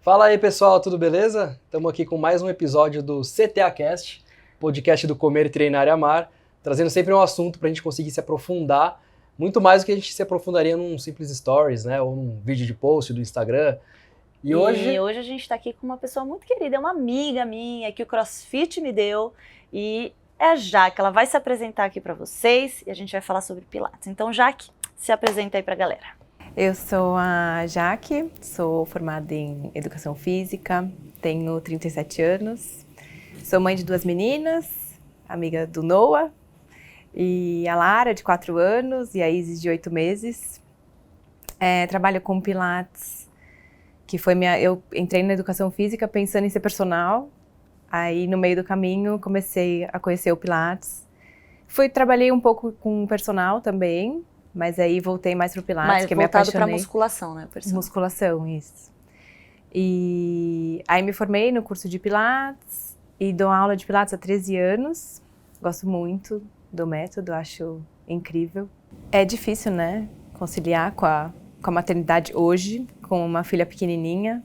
Fala aí, pessoal, tudo beleza? Estamos aqui com mais um episódio do CTA Cast, podcast do Comer e Treinar e Amar, trazendo sempre um assunto para a gente conseguir se aprofundar, muito mais do que a gente se aprofundaria num simples stories, né, ou num vídeo de post do Instagram. E hoje a gente está aqui com uma pessoa muito querida, é uma amiga minha que o CrossFit me deu, e é a Jaque. Ela vai se apresentar aqui para vocês e a gente vai falar sobre Pilates. Então, Jaque, se apresenta aí para a galera. Eu sou a Jaque, sou formada em Educação Física, tenho 37 anos, sou mãe de 2 meninas, amiga do Noah, e a Lara, de 4 anos, e a Isis, de 8 meses. Trabalho com Pilates, que foi eu entrei na Educação Física pensando em ser personal, aí no meio do caminho comecei a conhecer o Pilates. Trabalhei um pouco com personal também, mas aí voltei mais pro Pilates, que me apaixonei. Voltado pra musculação, né? Musculação, isso. E aí me formei no curso de Pilates e dou aula de Pilates há 13 anos. Gosto muito do método, acho incrível. É difícil, né? Conciliar com a maternidade hoje, com uma filha pequenininha.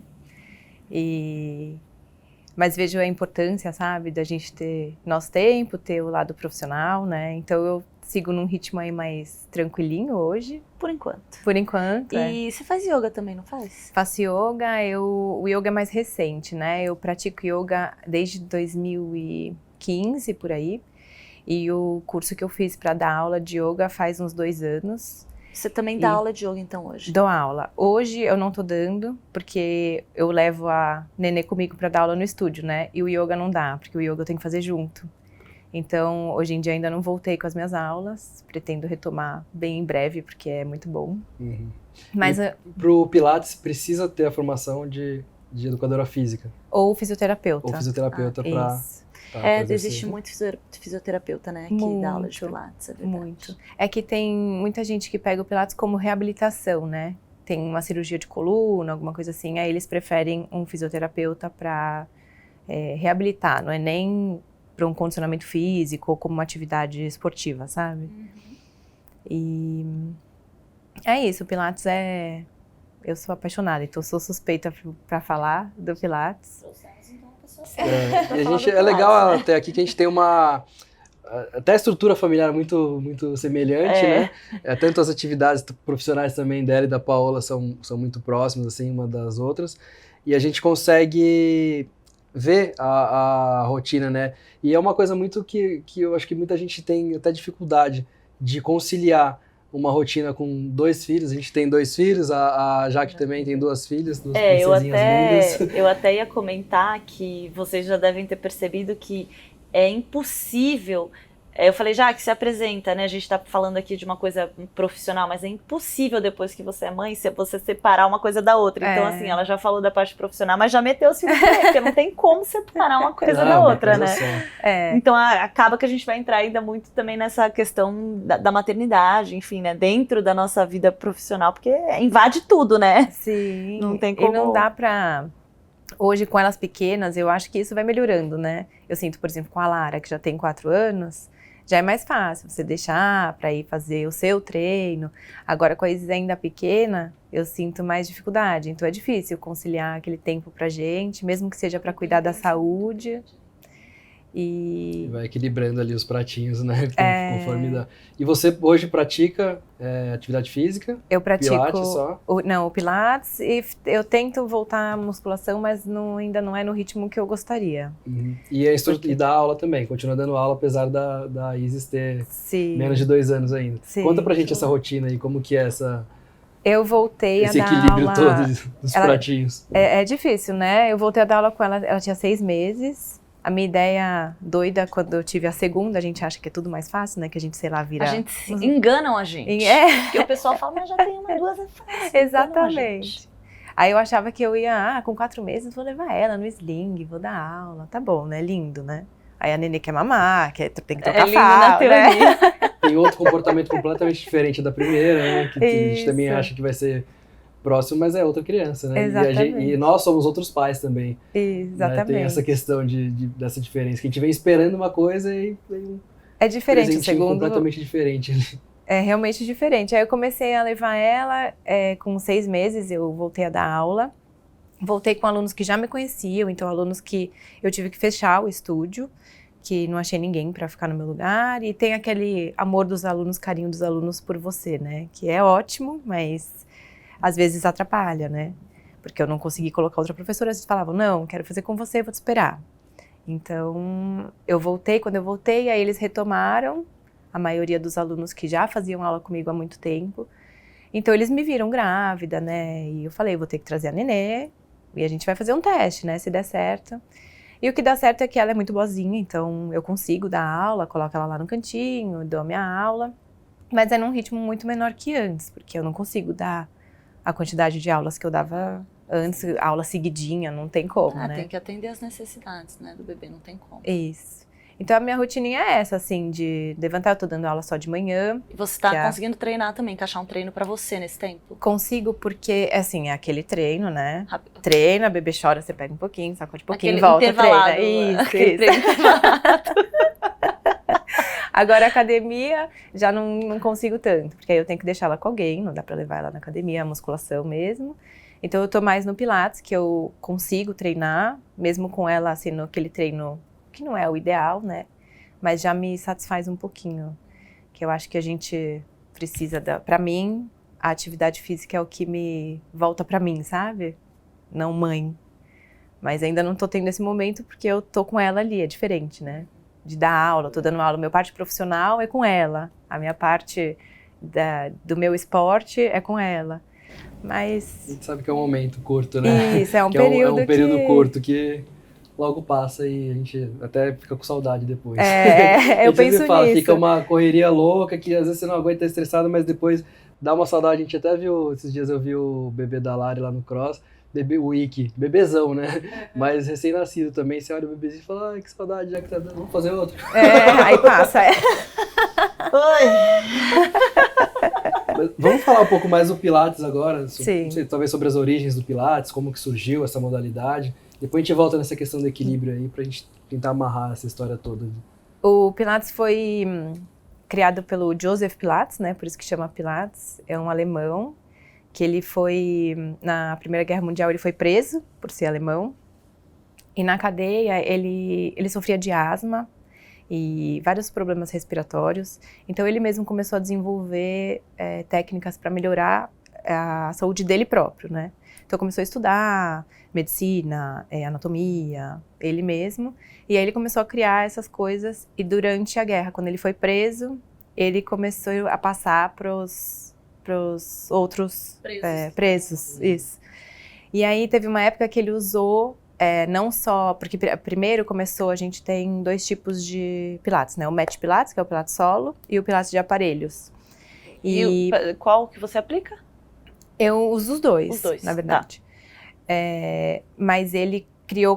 Mas vejo a importância, sabe, da gente ter nosso tempo, ter o lado profissional, né? Então eu sigo num ritmo aí mais tranquilinho hoje. Por enquanto. Por enquanto, E você faz yoga também, não faz? Faço yoga, o yoga é mais recente, né? Eu pratico yoga desde 2015, por aí. E o curso que eu fiz para dar aula de yoga faz uns 2 anos. Você também dá aula de yoga, então, hoje? Dou aula. Hoje eu não tô dando, porque eu levo a Nenê comigo para dar aula no estúdio, né? E o yoga não dá, porque o yoga eu tenho que fazer junto. Então, hoje em dia ainda não voltei com as minhas aulas, pretendo retomar bem em breve, porque é muito bom. Uhum. Mas pro Pilates precisa ter a formação de educadora física. Ou fisioterapeuta. Ou fisioterapeuta para... existe muito fisioterapeuta, né, que dá aula de Pilates, é verdade. Muito. É que tem muita gente que pega o Pilates como reabilitação, né? Tem uma cirurgia de coluna, alguma coisa assim, aí eles preferem um fisioterapeuta para reabilitar, não é nem para um condicionamento físico ou como uma atividade esportiva, sabe? Uhum. E é isso, o Pilates eu sou apaixonada, então sou suspeita para falar do Pilates. E a gente, é legal até aqui que a gente tem até a estrutura familiar muito, muito semelhante, né? Tanto as atividades profissionais também dela e da Paola são muito próximas, assim, uma das outras. E a gente consegue ver a rotina, né? E é uma coisa muito que eu acho que muita gente tem até dificuldade de conciliar uma rotina com 2 filhos. A gente tem 2 filhos, a Jaque também tem 2 filhas, 2 princesinhas lindas. Eu até ia comentar que vocês já devem ter percebido que é impossível. Eu falei, Jaque, se apresenta, né? A gente tá falando aqui de uma coisa profissional, mas é impossível depois que você é mãe, você separar uma coisa da outra. Então, assim, ela já falou da parte profissional, mas já meteu os filhos também, porque não tem como separar uma coisa da outra, né? Então, acaba que a gente vai entrar ainda muito também nessa questão da maternidade, enfim, né? Dentro da nossa vida profissional, porque invade tudo, né? Sim. Não tem como... E não dá pra... Hoje, com elas pequenas, eu acho que isso vai melhorando, né? Eu sinto, por exemplo, com a Lara, que já tem 4 anos... Já é mais fácil você deixar para ir fazer o seu treino. Agora, com a Isis ainda pequena, eu sinto mais dificuldade. Então, é difícil conciliar aquele tempo pra gente, mesmo que seja para cuidar da saúde. E vai equilibrando ali os pratinhos, né? Conforme dá. E você hoje pratica atividade física? Eu pratico Pilates só? o Pilates, e eu tento voltar à musculação, mas ainda não é no ritmo que eu gostaria. Uhum. E dá aula também, continua dando aula, apesar da Isis ter menos de 2 anos ainda. Sim. Conta pra gente essa rotina aí, como que é eu voltei esse a dar equilíbrio aula... todo dos pratinhos. É difícil, né? Eu voltei a dar aula com ela tinha 6 meses. A minha ideia doida, quando eu tive a segunda, a gente acha que é tudo mais fácil, né? Que a gente, sei lá, vira... A gente enganam a gente. Porque o pessoal fala, mas já tem 1, 2, é fácil. Exatamente. Aí eu achava que eu ia, com 4 meses, vou levar ela no sling, vou dar aula. Tá bom, né? Lindo, né? Aí a Nenê quer mamar, tem que trocar fralda, né? Tem outro comportamento completamente diferente da primeira, né? Que a gente também acha que vai ser próximo, mas é outra criança, né? Exatamente. E nós somos outros pais também. Exatamente. Né? Tem essa questão dessa diferença, que a gente vem esperando uma coisa e vem é diferente, segundo... completamente diferente. É realmente diferente. Aí eu comecei a levar ela, com 6 meses eu voltei a dar aula. Voltei com alunos que já me conheciam, então alunos que eu tive que fechar o estúdio, que não achei ninguém para ficar no meu lugar. E tem aquele amor dos alunos, carinho dos alunos por você, né? Que é ótimo, mas às vezes atrapalha, né? Porque eu não consegui colocar outra professora, eles falavam, não, quero fazer com você, vou te esperar. Então, eu voltei, quando eu voltei, aí eles retomaram, a maioria dos alunos que já faziam aula comigo há muito tempo. Então, eles me viram grávida, né? E eu falei, vou ter que trazer a nenê, e a gente vai fazer um teste, né? Se der certo. E o que dá certo é que ela é muito boazinha, então eu consigo dar aula, coloco ela lá no cantinho, dou a minha aula. Mas é num ritmo muito menor que antes, porque eu não consigo dar a quantidade de aulas que eu dava antes, aula seguidinha, não tem como, né? Tem que atender as necessidades, né, do bebê, não tem como. Isso. Então a minha rotininha é essa, assim, de levantar, eu tô dando aula só de manhã. E você tá conseguindo treinar também, encaixar um treino pra você nesse tempo? Consigo, porque, assim, é aquele treino, né? Rápido. Treina, bebê chora, você pega um pouquinho, sacode um pouquinho, Aquele volta, intervalado, treina. Isso. Treino intervalado. Agora a academia já não consigo tanto, porque aí eu tenho que deixar ela com alguém, não dá pra levar ela na academia, a musculação mesmo. Então eu tô mais no Pilates, que eu consigo treinar, mesmo com ela, assim, no aquele treino que não é o ideal, né? Mas já me satisfaz um pouquinho, que eu acho que a gente precisa pra mim, a atividade física é o que me volta pra mim, sabe? Não mãe. Mas ainda não tô tendo esse momento porque eu tô com ela ali, é diferente, né? De dar aula, tô dando aula, minha parte profissional é com ela, a minha parte do meu esporte é com ela. Mas... A gente sabe que é um momento curto, né? Isso, é um que período é um período curto que logo passa e a gente até fica com saudade depois. Eu penso nisso. Fica uma correria louca que às vezes você não aguenta, estressado, mas depois dá uma saudade. A gente até viu, esses dias eu vi o bebê da Lari lá no Cross, o Iki, bebezão, né? Mas recém-nascido também, você olha o bebezinho e fala, ai, que saudade, já que tá dando, vamos fazer outro. Aí passa, Oi! Vamos falar um pouco mais do Pilates agora, Sim. Não sei, talvez sobre as origens do Pilates, como que surgiu essa modalidade. Depois a gente volta nessa questão do equilíbrio aí, pra gente tentar amarrar essa história toda. O Pilates foi criado pelo Joseph Pilates, né? Por isso que chama Pilates. É um alemão, que ele foi, na Primeira Guerra Mundial, ele foi preso por ser alemão. E na cadeia, ele sofria de asma e vários problemas respiratórios. Então ele mesmo começou a desenvolver técnicas para melhorar a saúde dele próprio, né? Então começou a estudar medicina, anatomia, ele mesmo. E aí ele começou a criar essas coisas. E durante a guerra, quando ele foi preso, ele começou a passar pros outros presos. Isso. E aí teve uma época que ele usou, não só, porque primeiro começou, a gente tem 2 tipos de Pilates, né? O Mat Pilates, que é o Pilates solo, e o Pilates de aparelhos. E qual que você aplica? Eu uso os dois, na Tá. verdade. Mas ele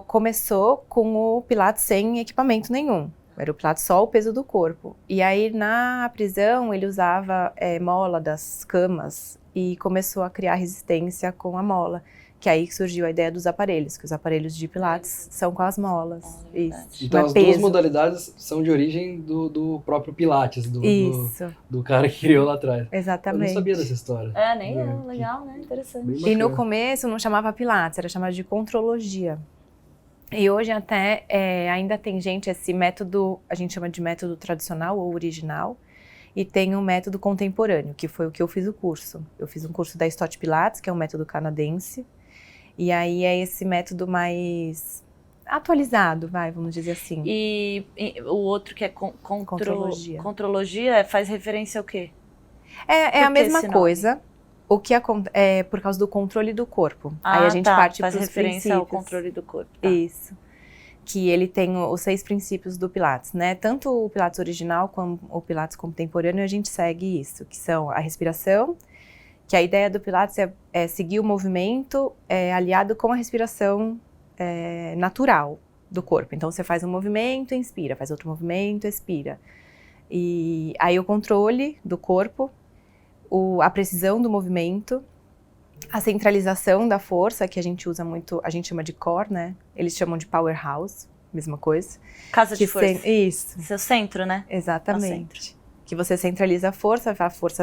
começou com o Pilates sem equipamento nenhum. Era o Pilates só o peso do corpo. E aí na prisão ele usava mola das camas e começou a criar resistência com a mola. Que aí surgiu a ideia dos aparelhos, que os aparelhos de Pilates são com as molas. Isso. Então Não é as duas peso. modalidades são de origem do próprio Pilates, Isso, do cara que criou lá atrás. exatamente. Eu não sabia dessa história. Nem eu, legal, né? Interessante. Bem E no bacana. começo não chamava Pilates, era chamado de contrologia. E hoje até ainda tem gente, esse método, a gente chama de método tradicional ou original, e tem um método contemporâneo, que foi o que eu fiz o curso. Eu fiz um curso da Stott Pilates, que é um método canadense, e aí é esse método mais atualizado, vamos dizer assim. E o outro que é Contrologia. Contrologia faz referência ao quê? É a Por que mesma esse nome? coisa, o que é por causa do controle do corpo. Aí a gente parte para faz os referência ao princípios. controle do corpo. Tá. Isso. Que ele tem os 6 princípios do Pilates, né? Tanto o Pilates original como o Pilates contemporâneo, a gente segue isso, que são a respiração, que a ideia do Pilates é seguir o movimento aliado com a respiração natural do corpo. Então você faz um movimento, inspira, faz outro movimento, expira. E aí o controle do corpo, a precisão do movimento, a centralização da força, que a gente usa muito, a gente chama de core, né? Eles chamam de powerhouse, mesma coisa. Casa de força. Isso, Seu centro, né? exatamente. Que você centraliza a força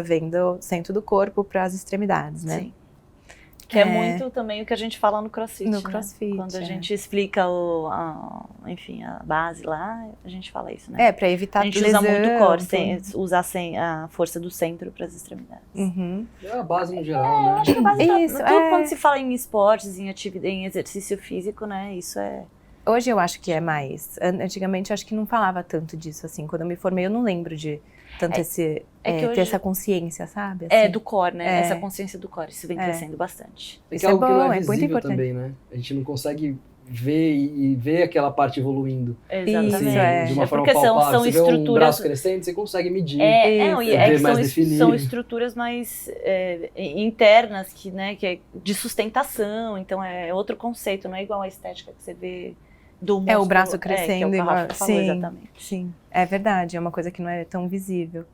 vem do centro do corpo para as extremidades, né? Sim. Que é muito também o que a gente fala no CrossFit. No né? CrossFit, Quando a gente explica enfim, a base lá, a gente fala isso, né? Pra evitar a gente lesão, usa muito o core, usar a força do centro para as extremidades. É a base no geral, né? Acho que a base Isso, tudo quando se fala em esportes, em exercício físico, né? Isso é... Hoje eu acho que é mais. Antigamente eu acho que não falava tanto disso, assim. Quando eu me formei, eu não lembro de tanto ter essa consciência, sabe? Assim. Do core, né? Essa consciência do core, isso vem crescendo bastante. Isso é algo que não é muito visível importante. também, né? A gente não consegue ver e ver aquela parte evoluindo. Exatamente. Assim, de uma forma porque palpável. são você estruturas... vê um braço crescendo, você consegue medir. Que mais definido. são estruturas mais internas, que é de sustentação, então é outro conceito, não é igual a estética que você vê do músculo. O braço crescendo. Que é o que a Rafa falou, exatamente. Sim, é verdade, é uma coisa que não é tão visível.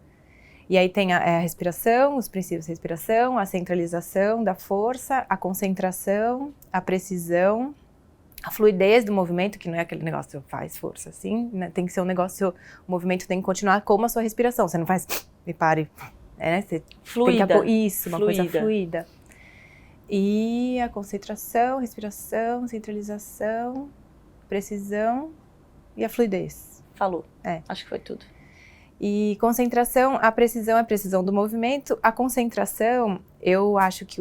E aí tem a respiração, os princípios de respiração, a centralização da força, a concentração, a precisão, a fluidez do movimento, que não é aquele negócio que faz força assim, né? Tem que ser um negócio, o movimento tem que continuar como a sua respiração, você não faz e pare, né? Você fluida. Uma coisa fluida. E a concentração, respiração, centralização, precisão e a fluidez. Falou, acho que foi tudo. E concentração, a precisão é a precisão do movimento. A concentração, eu acho que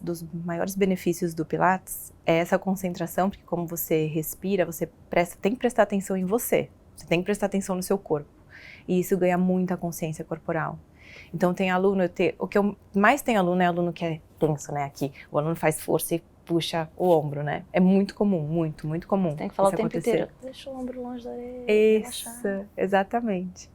dos maiores benefícios do Pilates é essa concentração, porque como você respira, você tem que prestar atenção em você. Você tem que prestar atenção no seu corpo. E isso ganha muita consciência corporal. Então tem aluno, o que eu mais tenho aluno é aluno que é tenso, né? Aqui, o aluno faz força e puxa o ombro, né? É muito comum, muito, muito comum. Tem que falar o tempo inteiro. Deixa o ombro longe da orelha. Isso, exatamente.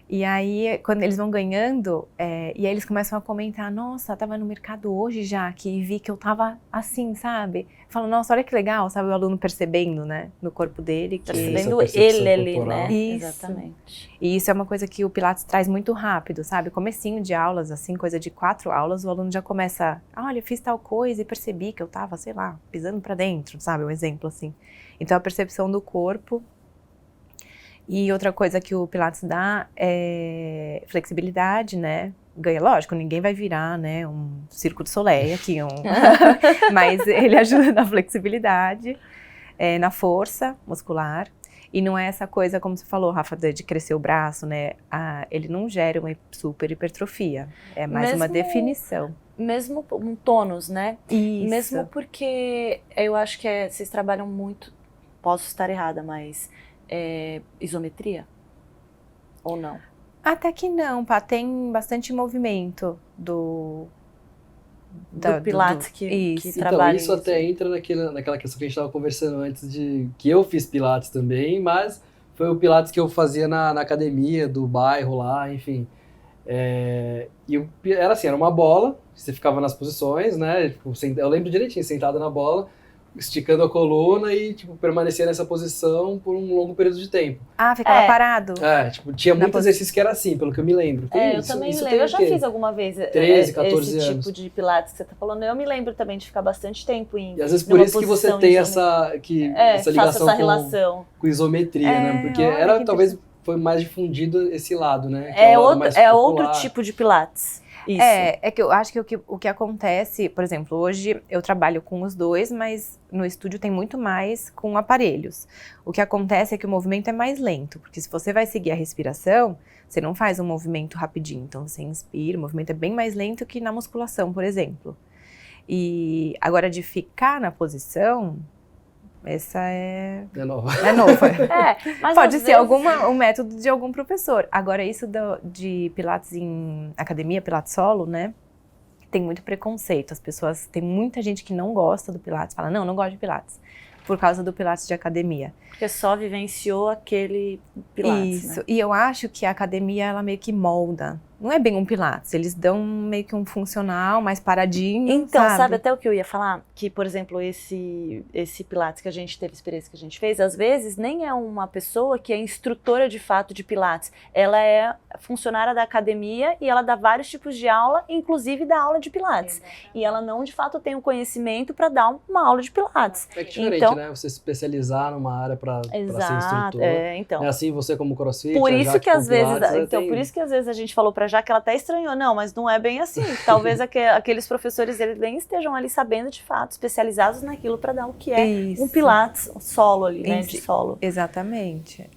E aí, quando eles vão ganhando, e aí eles começam a comentar, nossa, tava no mercado hoje já, que vi que eu tava assim, sabe? Falam, nossa, olha que legal, sabe? O aluno percebendo, né, no corpo dele. Percebendo ele ali, né? Isso. Exatamente. E isso é uma coisa que o Pilates traz muito rápido, sabe? Comecinho de aulas, assim, coisa de 4 aulas, o aluno já começa, olha, eu fiz tal coisa e percebi que eu tava, sei lá, pisando pra dentro, sabe? Um exemplo, assim. Então, a percepção do corpo. E outra coisa que o Pilates dá é flexibilidade, né? Ganha, lógico, ninguém vai virar, né, um Circo de Soleil aqui, mas ele ajuda na flexibilidade, na força muscular. E não é essa coisa, como você falou, Rafa, de crescer o braço, né? Ele não gera uma super hipertrofia, é mais uma definição. Mesmo um tônus, né? Isso. Mesmo porque eu acho que vocês trabalham muito, posso estar errada, mas... isometria? Ou não? Até que não, pá, tem bastante movimento do Pilates que trabalha. Então, isso até entra naquela questão que a gente estava conversando antes, de que eu fiz Pilates também, mas foi o Pilates que eu fazia na academia do bairro lá, enfim. Era assim, era uma bola, você ficava nas posições, né? Eu lembro direitinho, sentado na bola, esticando a coluna e, permanecer nessa posição por um longo período de tempo. Ah, ficava parado? Tinha muito exercício que era assim, pelo que eu me lembro. Eu também me lembro. Eu já fiz alguma vez 13, 14 esse anos. tipo de pilates que você tá falando. Eu me lembro também de ficar bastante tempo em E às vezes por isso que você tem essa ligação com isometria, né? Porque talvez foi mais difundido esse lado, né? Outro tipo de pilates. Isso. É que eu acho que o que acontece, por exemplo, hoje eu trabalho com os dois, mas no estúdio tem muito mais com aparelhos. O que acontece é que o movimento é mais lento, porque se você vai seguir a respiração, você não faz um movimento rapidinho, então você inspira, o movimento é bem mais lento que na musculação, por exemplo. E agora de ficar na posição... Essa é nova. É nova. Mas pode ser um método de algum professor. Agora, isso de Pilates em academia, Pilates solo, né? Tem muito preconceito. Tem muita gente que não gosta do Pilates. Fala, não gosto de Pilates. Por causa do Pilates de academia. Porque só vivenciou aquele Pilates, Isso. Né? E eu acho que a academia, ela meio que molda. Não é bem um Pilates, eles dão meio que um funcional, mais paradinho, Então, sabe até o que eu ia falar? Que, por exemplo, esse Pilates que a gente teve, experiência que a gente fez, às vezes nem é uma pessoa que é instrutora de fato de Pilates. Ela é funcionária da academia e ela dá vários tipos de aula, inclusive dá aula de Pilates. E ela não, de fato, tem o conhecimento para dar uma aula de Pilates. É diferente, né? Você se especializar numa área para ser instrutor. Então. É assim você como CrossFit. Por isso que às vezes, por isso que às vezes a gente falou pra já que ela até estranhou. Não, mas não é bem assim. Talvez aqueles professores, eles nem estejam ali sabendo de fato, especializados naquilo para dar o que é um pilates solo ali, né, de solo. Exatamente.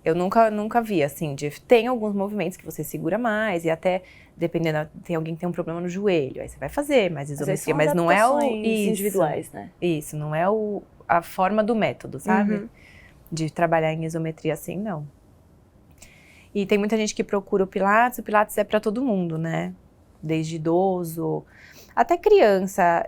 Eu nunca vi, assim, tem alguns movimentos que você segura mais e até, dependendo, tem alguém que tem um problema no joelho, aí você vai fazer mais isometria, mas não é individuais, né? Isso, não é a forma do método, sabe? De trabalhar em isometria assim, não. E tem muita gente que procura o Pilates é para todo mundo, né? Desde idoso, até criança.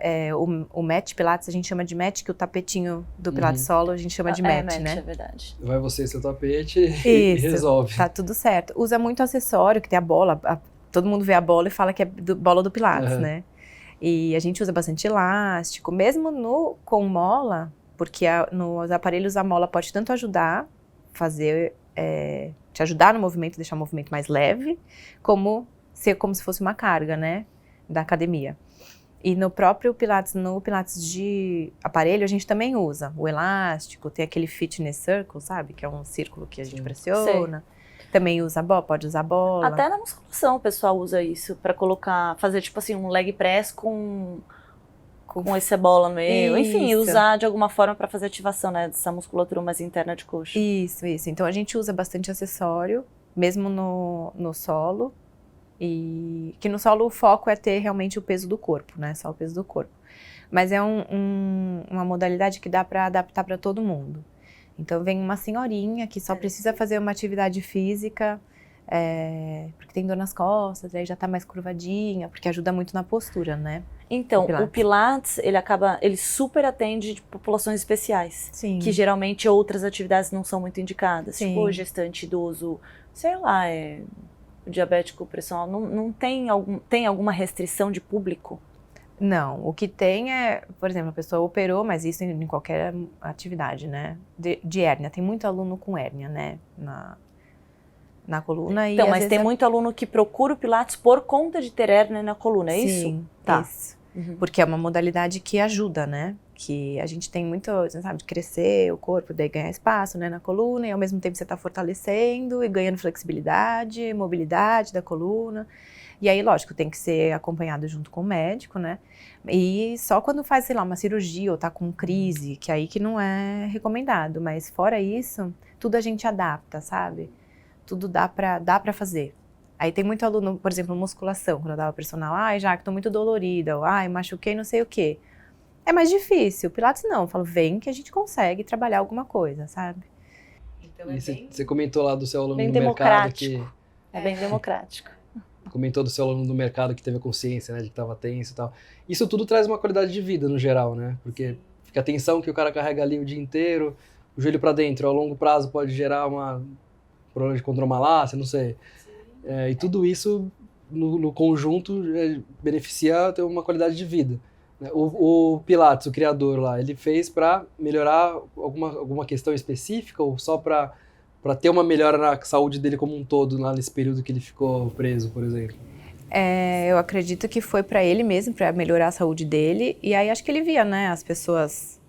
O mat Pilates a gente chama de mat, que o tapetinho do Pilates solo a gente chama de mat, né? É verdade. Vai você e seu tapete e resolve. Tá tudo certo. Usa muito acessório, que tem a bola, todo mundo vê a bola e fala que é bola do Pilates, né? E a gente usa bastante elástico, mesmo com mola, porque nos aparelhos a mola pode tanto ajudar, te ajudar no movimento, deixar o movimento mais leve, como ser como se fosse uma carga, né, da academia. E no próprio Pilates, no Pilates de aparelho, a gente também usa o elástico, tem aquele fitness circle, sabe, que é um círculo que a gente pressiona. Também usa pode usar bola. Até na musculação o pessoal usa isso para fazer tipo assim um leg press com essa bola no meio, enfim, usar de alguma forma para fazer ativação, né, dessa musculatura mais interna de coxa. Isso. Então a gente usa bastante acessório, mesmo no solo, e que no solo o foco é ter realmente o peso do corpo, né, só o peso do corpo. Mas é uma modalidade que dá para adaptar para todo mundo. Então vem uma senhorinha que só precisa fazer uma atividade física, porque tem dor nas costas, aí já tá mais curvadinha, porque ajuda muito na postura, né? Então, o Pilates, ele super atende de populações especiais. Sim. Que geralmente outras atividades não são muito indicadas. Sim. Tipo, gestante, idoso, sei lá, diabético, pressão, não tem alguma restrição de público? Não, o que tem por exemplo, a pessoa operou, mas isso em qualquer atividade, né? De hérnia, tem muito aluno com hérnia, né? Na coluna. Então, mas tem muito aluno que procura o Pilates por conta de ter hérnia na coluna, é isso? Sim, tá. Isso. Porque é uma modalidade que ajuda, né? Que a gente tem muito, sabe, de crescer o corpo, daí ganhar espaço, né, na coluna, e ao mesmo tempo você tá fortalecendo e ganhando flexibilidade, mobilidade da coluna. E aí, lógico, tem que ser acompanhado junto com o médico, né? E só quando faz, sei lá, uma cirurgia ou tá com crise, que aí que não é recomendado. Mas fora isso, tudo a gente adapta, sabe? Tudo dá pra fazer. Aí tem muito aluno, por exemplo, musculação, quando eu dava personal, já que tô muito dolorida, ou machuquei não sei o quê. É mais difícil. Pilates não, eu falo, vem que a gente consegue trabalhar alguma coisa, sabe? Então você comentou lá do seu aluno bem do mercado que... É bem democrático. Comentou do seu aluno do mercado que teve a consciência, né, de que estava tenso e tal. Isso tudo traz uma qualidade de vida no geral, né? Porque fica a tensão que o cara carrega ali o dia inteiro, o joelho para dentro, ao longo prazo pode gerar problema de condromalácia, não sei. E tudo isso no conjunto beneficia ter uma qualidade de vida. O Pilates, o criador lá, ele fez para melhorar alguma questão específica ou só para ter uma melhora na saúde dele como um todo lá nesse período que ele ficou preso, por exemplo? Eu acredito que foi para ele mesmo, para melhorar a saúde dele. E aí acho que ele via, né, as pessoas...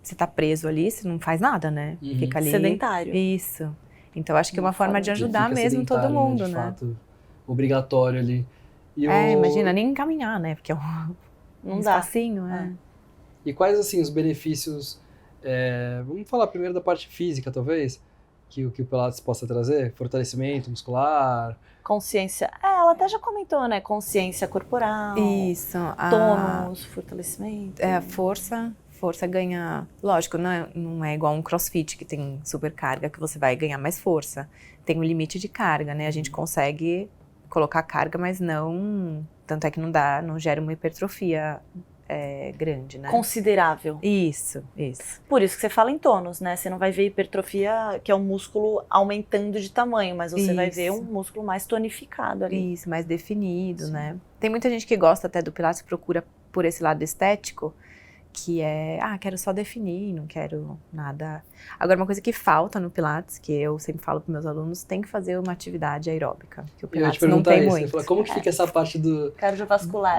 você tá preso ali, você não faz nada, né? Fica ali... Sedentário. Isso. Então acho que é uma forma de ajudar mesmo todo mundo, né? De né? fato, obrigatório ali. Imagina, nem caminhar, né? Porque é um espacinho, E quais, assim, os benefícios... vamos falar primeiro da parte física, talvez? Que o Pilates possa trazer? Fortalecimento muscular... Consciência. Ela até já comentou, né? Consciência corporal. Isso. Tônus, fortalecimento. Força ganha... Lógico, não é igual um crossfit, que tem super carga, que você vai ganhar mais força. Tem um limite de carga, né? A gente consegue colocar carga, mas não... Tanto é que não gera uma hipertrofia grande, né? Considerável. Isso. Por isso que você fala em tônus, né? Você não vai ver hipertrofia, que é um músculo aumentando de tamanho, mas você vai ver um músculo mais tonificado ali. Isso, mais definido, né? Tem muita gente que gosta até do Pilates, procura por esse lado estético, que é, quero só definir, não quero nada. Agora, uma coisa que falta no Pilates, que eu sempre falo para meus alunos, tem que fazer uma atividade aeróbica, que o Pilates não tem muito. Você fala, como que fica essa parte do cardiovascular?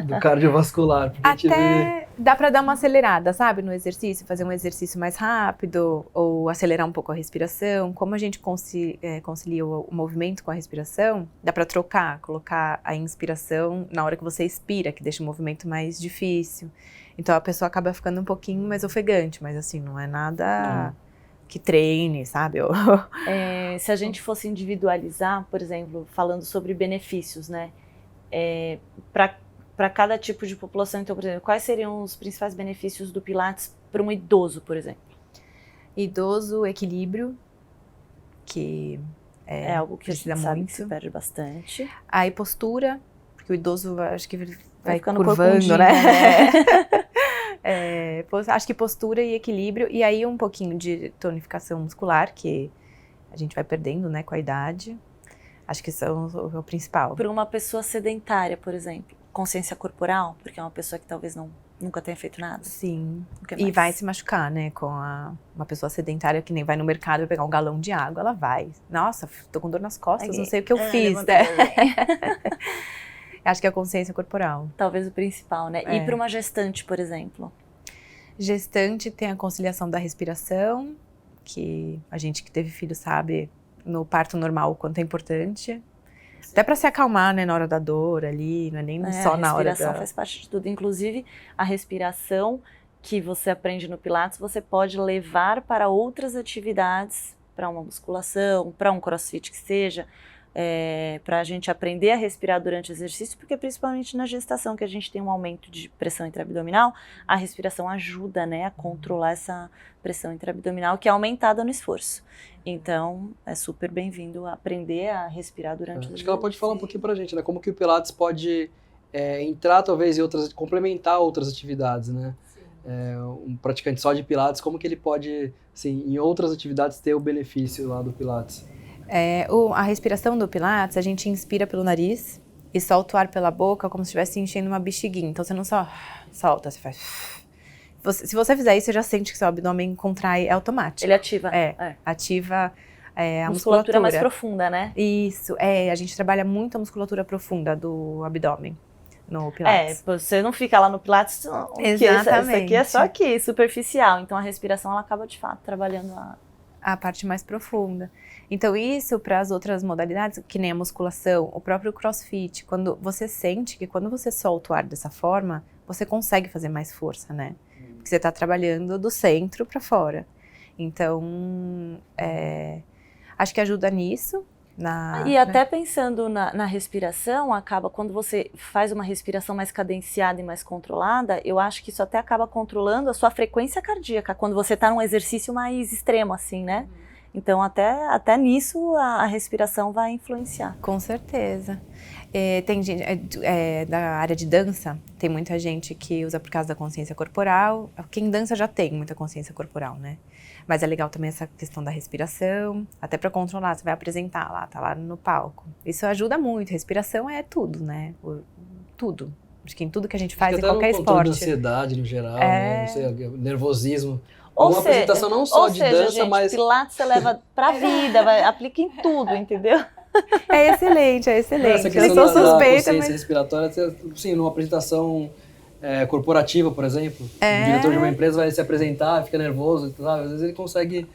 Do cardiovascular. Até dá para dar uma acelerada, sabe, no exercício, fazer um exercício mais rápido, ou acelerar um pouco a respiração. Como a gente concilia o movimento com a respiração, dá para trocar, colocar a inspiração na hora que você expira, que deixa o movimento mais difícil. Então a pessoa acaba ficando um pouquinho mais ofegante, mas assim, não é nada que treine, sabe? Se a gente fosse individualizar, por exemplo, falando sobre benefícios, né? Para cada tipo de população, então, por exemplo, quais seriam os principais benefícios do Pilates para um idoso, por exemplo? Idoso, equilíbrio, que é algo que a gente sabe muito. Que se perde bastante. Aí postura, porque o idoso acho que vai ficando curvando, né? Acho que postura e equilíbrio, e aí um pouquinho de tonificação muscular, que a gente vai perdendo, né, com a idade. Acho que isso é o principal. Para uma pessoa sedentária, por exemplo, consciência corporal, porque é uma pessoa que talvez nunca tenha feito nada. Sim, e vai se machucar, né, com uma pessoa sedentária que nem vai no mercado e pegar um galão de água, ela vai. Nossa, tô com dor nas costas, não sei o que eu fiz, né? Acho que é a consciência corporal. Talvez o principal, né? E para uma gestante, por exemplo? Gestante tem a conciliação da respiração, que a gente que teve filho sabe no parto normal o quanto é importante. Sim. Até para se acalmar, né, na hora da dor ali, não é nem só na hora da... A respiração faz parte de tudo. Inclusive, a respiração que você aprende no Pilates, você pode levar para outras atividades, para uma musculação, para um crossfit que seja, para a gente aprender a respirar durante o exercício, porque principalmente na gestação, que a gente tem um aumento de pressão intraabdominal, a respiração ajuda, né, a controlar essa pressão intraabdominal que é aumentada no esforço. Então, é super bem-vindo a aprender a respirar durante o exercício. Acho que ela pode falar um pouquinho pra gente, né, como que o Pilates pode entrar talvez em outras, complementar outras atividades, né? Um praticante só de Pilates, como que ele pode, assim, em outras atividades ter o benefício lá do Pilates? A respiração do Pilates, a gente inspira pelo nariz e solta o ar pela boca como se estivesse enchendo uma bexiguinha. Então você não só solta, você faz... Se você fizer isso, você já sente que seu abdômen contrai, é automático. Ele ativa. Ativa a musculatura mais profunda, né? Isso, a gente trabalha muito a musculatura profunda do abdômen no Pilates. Você não fica lá no Pilates, exatamente. Isso aqui é só aqui, superficial. Então a respiração, ela acaba de fato trabalhando a parte mais profunda. Então isso para as outras modalidades, que nem a musculação, o próprio crossfit, quando você sente que quando você solta o ar dessa forma, você consegue fazer mais força, né? Porque você está trabalhando do centro para fora. Então, acho que ajuda nisso. Até pensando na respiração, acaba quando você faz uma respiração mais cadenciada e mais controlada, eu acho que isso até acaba controlando a sua frequência cardíaca, quando você está num exercício mais extremo, assim, né? Então, até nisso, a respiração vai influenciar. Com certeza. Tem gente da área de dança, tem muita gente que usa por causa da consciência corporal. Quem dança já tem muita consciência corporal, né? Mas é legal também essa questão da respiração, até para controlar, você vai apresentar lá, tá lá no palco. Isso ajuda muito, respiração é tudo, né? Tudo. Acho que em tudo que a gente faz, em qualquer esporte. Controle da ansiedade no geral, né? Não sei, nervosismo. Uma apresentação não só de dança, gente, mas... Pilates você leva pra vida, aplica em tudo, entendeu? É excelente. Essa Eu sou suspeita, consciência respiratória, sim, numa apresentação corporativa, por exemplo, o diretor de uma empresa vai se apresentar, fica nervoso, sabe? Às vezes ele consegue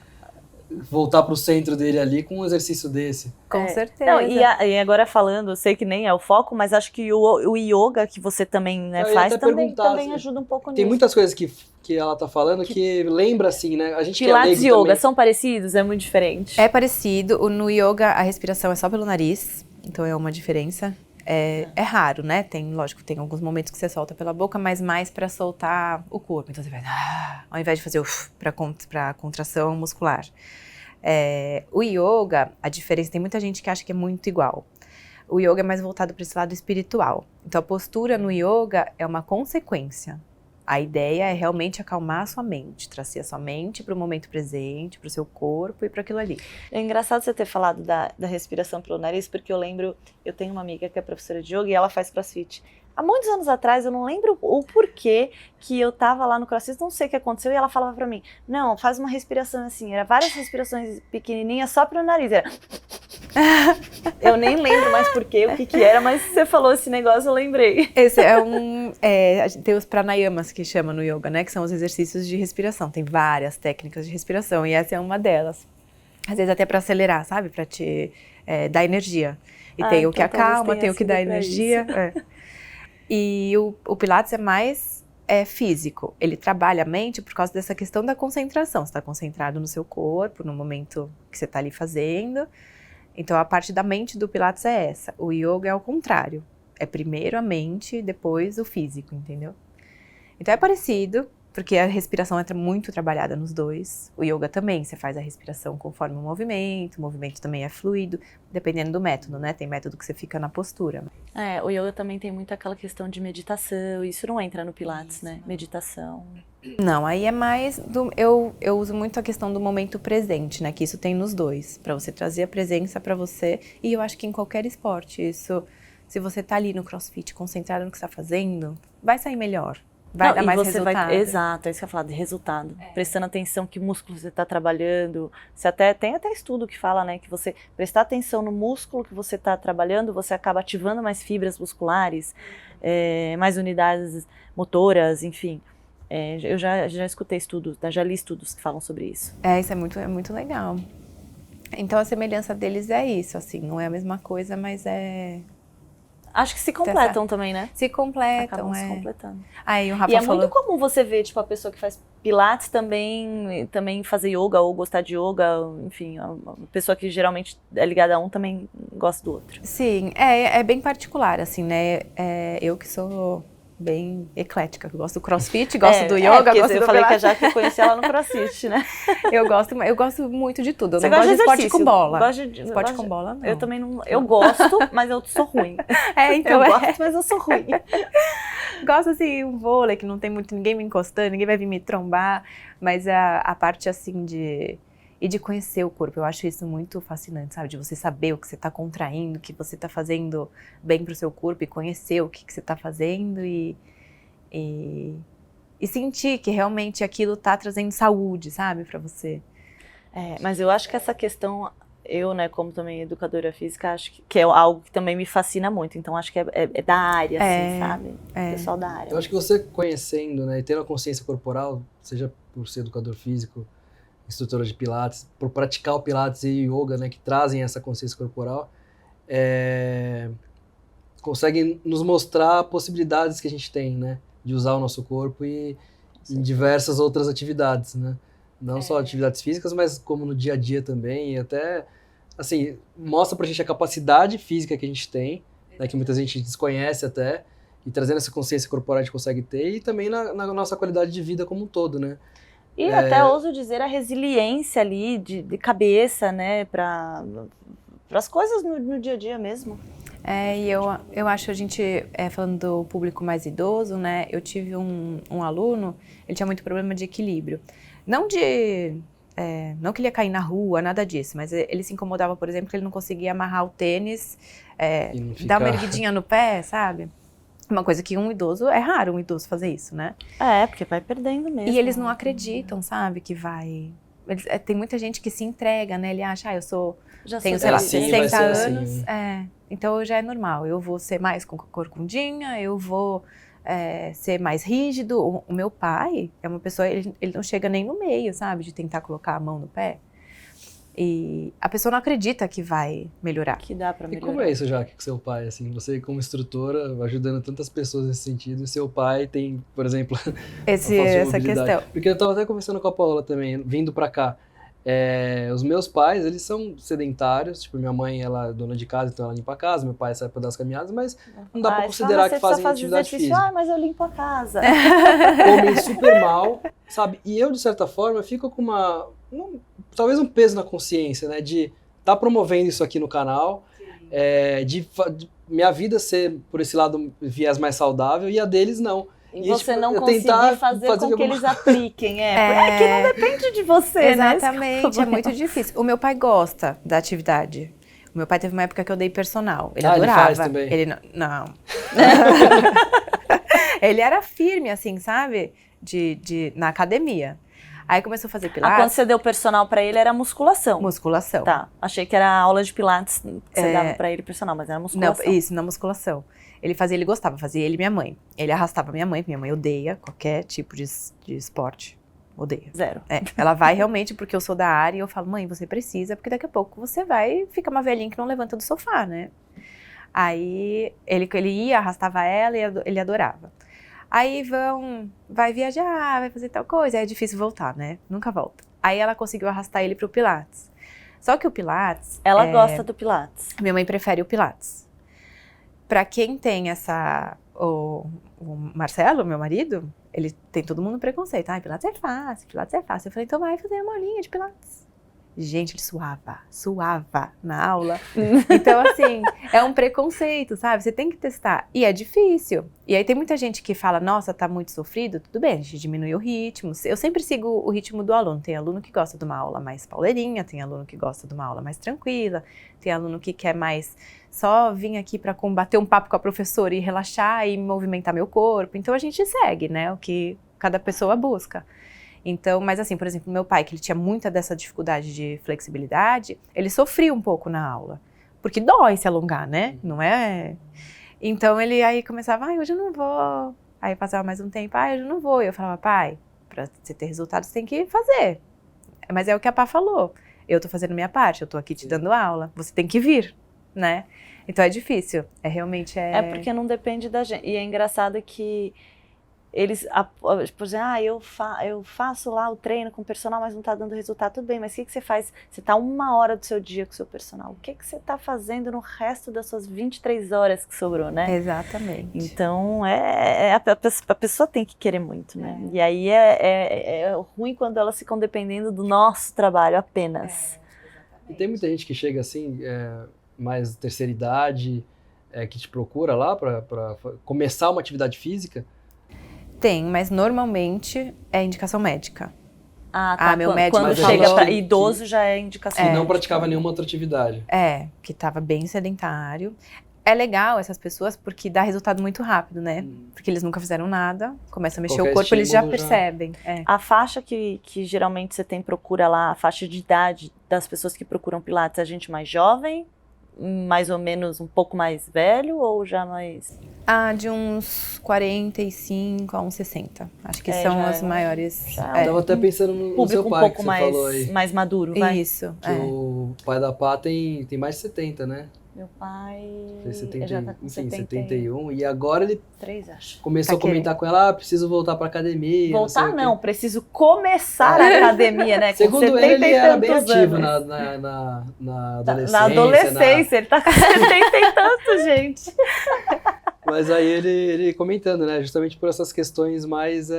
voltar pro centro dele ali com um exercício desse. Com certeza. Não, e agora falando, eu sei que nem é o foco, mas acho que o yoga que você também faz também ajuda um pouco nisso. Tem muitas coisas que ela tá falando que lembra assim, né? A gente Pilates e yoga também. São parecidos? É muito diferente? É parecido. No yoga a respiração é só pelo nariz, então é uma diferença. É raro, né? Lógico, tem alguns momentos que você solta pela boca, mas mais para soltar o corpo. Então você vai, ao invés de fazer para contração muscular. O yoga, a diferença, tem muita gente que acha que é muito igual. O yoga é mais voltado para esse lado espiritual. Então a postura no yoga é uma consequência. A ideia é realmente acalmar a sua mente, trazer a sua mente para o momento presente, para o seu corpo e para aquilo ali. É engraçado você ter falado da respiração pelo nariz, porque eu tenho uma amiga que é professora de yoga e ela faz crossfit. há muitos anos atrás, eu não lembro o porquê que eu tava lá no CrossFit, não sei o que aconteceu, e ela falava pra mim, não, faz uma respiração assim, era várias respirações pequenininhas só pro nariz, era... Eu nem lembro mais porquê, o que era, mas você falou esse negócio, eu lembrei. Esse a gente tem os pranayamas que chama no yoga, né, que são os exercícios de respiração, tem várias técnicas de respiração, e essa é uma delas. Às vezes até pra acelerar, sabe, pra te dar energia. E tem o que acalma, tem o que dá energia. E o Pilates é mais físico. Ele trabalha a mente por causa dessa questão da concentração. Você está concentrado no seu corpo, no momento que você está ali fazendo. Então, a parte da mente do Pilates é essa. O yoga é ao contrário. É primeiro a mente, depois o físico, entendeu? Então, é parecido, porque a respiração é muito trabalhada nos dois. O yoga também, você faz a respiração conforme o movimento também é fluido, dependendo do método, né? Tem método que você fica na postura. O yoga também tem muito aquela questão de meditação, isso não entra no Pilates, né? Meditação. Não, aí é mais, eu uso muito a questão do momento presente, né? Que isso tem nos dois, pra você trazer a presença pra você, e eu acho que em qualquer esporte, isso, se você tá ali no CrossFit, concentrado no que você tá fazendo, vai sair melhor. Vai dar mais resultado. Exato, é isso que eu ia falar, de resultado. Prestando atenção que músculo você está trabalhando. Tem até estudo que fala, né, que você prestar atenção no músculo que você está trabalhando, você acaba ativando mais fibras musculares, mais unidades motoras, enfim. Eu já escutei estudos, já li estudos que falam sobre isso. Isso é muito legal. Então a semelhança deles é isso, assim, não é a mesma coisa, mas Acho que se completam também, né? Se completam, acabam se completando. Aí o Rafa e falou... muito comum você ver, tipo, a pessoa que faz Pilates também fazer yoga ou gostar de yoga, enfim, a pessoa que geralmente é ligada a um também gosta do outro. Sim, é bem particular, assim, né? Eu que sou bem eclética, eu gosto do CrossFit, gosto do yoga, gosto do eu falei que já que eu conheci ela no CrossFit, né? Eu gosto muito de tudo. Eu Você não gosto de esporte exercício, com bola. Esporte com bola, não. Eu também não. Eu gosto, mas eu sou ruim. Então eu gosto, mas eu sou ruim. Gosto assim, um vôlei que não tem muito ninguém me encostando, ninguém vai vir me trombar, mas a parte assim de conhecer o corpo, eu acho isso muito fascinante, sabe? De você saber o que você está contraindo, o que você está fazendo bem pro seu corpo e conhecer o que você está fazendo e sentir que realmente aquilo tá trazendo saúde, sabe, pra você. Mas eu acho que essa questão, eu, né, como também educadora física, acho que é algo que também me fascina muito, então acho que é da área, assim, sabe? Pessoal da área. Eu acho que você conhecendo, né, e tendo a consciência corporal, seja por ser educador físico, instrutora de Pilates, por praticar o Pilates e o Yoga, né, que trazem essa consciência corporal, conseguem nos mostrar possibilidades que a gente tem, né, de usar o nosso corpo e em diversas outras atividades, né? Não só atividades físicas, mas como no dia a dia também, e até, assim, mostra pra gente a capacidade física que a gente tem, né, que muita gente desconhece até, e trazendo essa consciência corporal a gente consegue ter, e também na nossa qualidade de vida como um todo, né? E até ouso dizer a resiliência ali de cabeça, né, para as coisas no dia a dia mesmo. E eu acho a gente, falando do público mais idoso, né, eu tive um aluno, ele tinha muito problema de equilíbrio. Não que ele ia cair na rua, nada disso, mas ele se incomodava, por exemplo, que ele não conseguia amarrar o tênis, dar uma erguidinha no pé, sabe? Uma coisa que é raro um idoso fazer isso, né? Porque vai perdendo mesmo. E eles não acreditam, sabe, que vai... tem muita gente que se entrega, né? Ele acha, tenho, sei lá, 60 anos, então já é normal. Eu vou ser mais corcundinha, eu vou ser mais rígido. O meu pai é uma pessoa, ele não chega nem no meio, sabe, de tentar colocar a mão no pé. E a pessoa não acredita que vai melhorar. Que dá pra melhorar. E como é isso, Jaque, com seu pai, assim? Você como instrutora, ajudando tantas pessoas nesse sentido, e seu pai tem, por exemplo, essa questão. Porque eu tava até conversando com a Paola também, vindo pra cá. Os meus pais, eles são sedentários, tipo, minha mãe, ela é dona de casa, então ela limpa a casa, meu pai sai pra dar as caminhadas, mas não dá pra considerar que fazem atividade física. Mas eu limpo a casa. Comem super mal, sabe? E eu, de certa forma, fico com talvez um peso na consciência, né? De estar promovendo isso aqui no canal, de minha vida ser, por esse lado, viés mais saudável, e a deles não. E você não conseguir fazer com que eles apliquem, que não depende de você, exatamente, né? É muito difícil. O meu pai gosta da atividade. O meu pai teve uma época que eu dei personal. Ele adorava. Ele faz também? Não. Ele era firme, assim, sabe? Na academia. Aí começou a fazer pilates. Quando você deu personal pra ele, era musculação? Musculação. Tá, achei que era aula de pilates que você dava pra ele personal, mas era musculação. Não, isso, na musculação. Ele gostava, fazia ele e minha mãe. Ele arrastava minha mãe odeia qualquer tipo de esporte. Odeia. Zero. Ela vai realmente porque eu sou da área e eu falo, mãe, você precisa, porque daqui a pouco você vai ficar uma velhinha que não levanta do sofá, né? Aí ele ia, arrastava ela e ele adorava. Aí vai viajar, vai fazer tal coisa, aí é difícil voltar, né? Nunca volta. Aí ela conseguiu arrastar ele pro Pilates. Só que o Pilates... Ela gosta do Pilates. Minha mãe prefere o Pilates. Pra quem tem o Marcelo, meu marido, ele tem todo mundo preconceito. Pilates é fácil, Pilates é fácil. Eu falei, então vai fazer uma aulinha de Pilates. Gente, ele suava na aula. Então, assim, é um preconceito, sabe? Você tem que testar. E é difícil. E aí tem muita gente que fala, nossa, tá muito sofrido. Tudo bem, a gente diminui o ritmo. Eu sempre sigo o ritmo do aluno. Tem aluno que gosta de uma aula mais pauleirinha, tem aluno que gosta de uma aula mais tranquila, tem aluno que quer mais só vir aqui para combater um papo com a professora e relaxar e movimentar meu corpo. Então, a gente segue, né? O que cada pessoa busca. Então, mas assim, por exemplo, meu pai, que ele tinha muita dessa dificuldade de flexibilidade, ele sofria um pouco na aula, porque dói se alongar, né? Não é? Então ele aí começava, hoje eu não vou. Aí passava mais um tempo, hoje eu não vou. E eu falava, pai, pra você ter resultados você tem que fazer. Mas é o que a Pá falou, eu tô fazendo minha parte, eu tô aqui te dando aula, você tem que vir, né? Então é difícil, realmente é... É porque não depende da gente, e é engraçado que eles, por exemplo, eu faço lá o treino com o personal, mas não tá dando resultado, tudo bem, mas o que você faz? Você tá 1 hora do seu dia com o seu personal, o que você tá fazendo no resto das suas 23 horas que sobrou, né? Exatamente. Então, a pessoa tem que querer muito, né? E aí é ruim quando elas ficam dependendo do nosso trabalho apenas. E tem muita gente que chega assim, mais terceira idade, que te procura lá para começar uma atividade física? Tem, mas normalmente é indicação médica. Tá. Meu médico quando falou chega para idoso já é indicação. Que não praticava nenhuma outra atividade. Que estava bem sedentário. É legal essas pessoas porque dá resultado muito rápido, né? Porque eles nunca fizeram nada, começa a mexer o corpo, eles já percebem. A faixa que geralmente você procura lá, a faixa de idade das pessoas que procuram Pilates, é a gente mais jovem, mais ou menos um pouco mais velho ou já mais... De uns 45 a uns 60. Acho que são as maiores. Eu tava até pensando no seu pai, um pouco que você falou aí. mais maduro, vai. Isso. Que o pai da Pá tem mais de 70, né? Meu pai já tá com 71. E agora ele 3, acho. Começou a comentar com ela, preciso voltar pra academia. Voltar não, preciso começar a academia, né? Com Segundo ele era bem ativo na adolescência. Na adolescência, ele tá com 70 e tanto, gente. Mas aí ele comentando, né? Justamente por essas questões mais